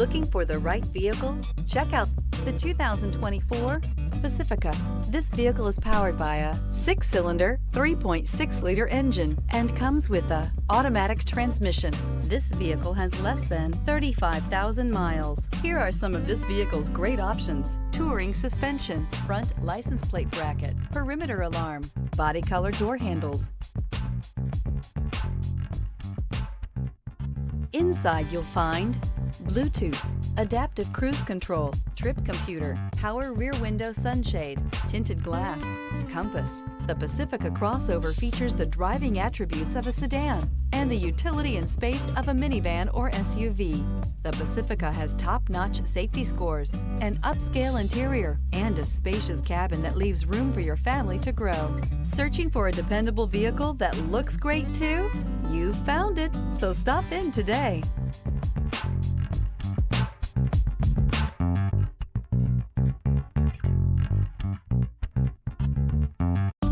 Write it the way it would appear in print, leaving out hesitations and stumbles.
Looking for the right vehicle? Check out the 2024 Pacifica. This vehicle is powered by a 6-cylinder, 3.6-liter engine and comes with a automatic transmission. This vehicle has less than 35,000 miles. Here are some of this vehicle's great options: touring suspension, front license plate bracket, perimeter alarm, body color door handles. Inside you'll find Bluetooth, adaptive cruise control, trip computer, power rear window sunshade, tinted glass, compass. The Pacifica crossover features the driving attributes of a sedan and the utility and space of a minivan or SUV. The Pacifica has top-notch safety scores, an upscale interior, and a spacious cabin that leaves room for your family to grow. Searching for a dependable vehicle that looks great too? You found it, so stop in today.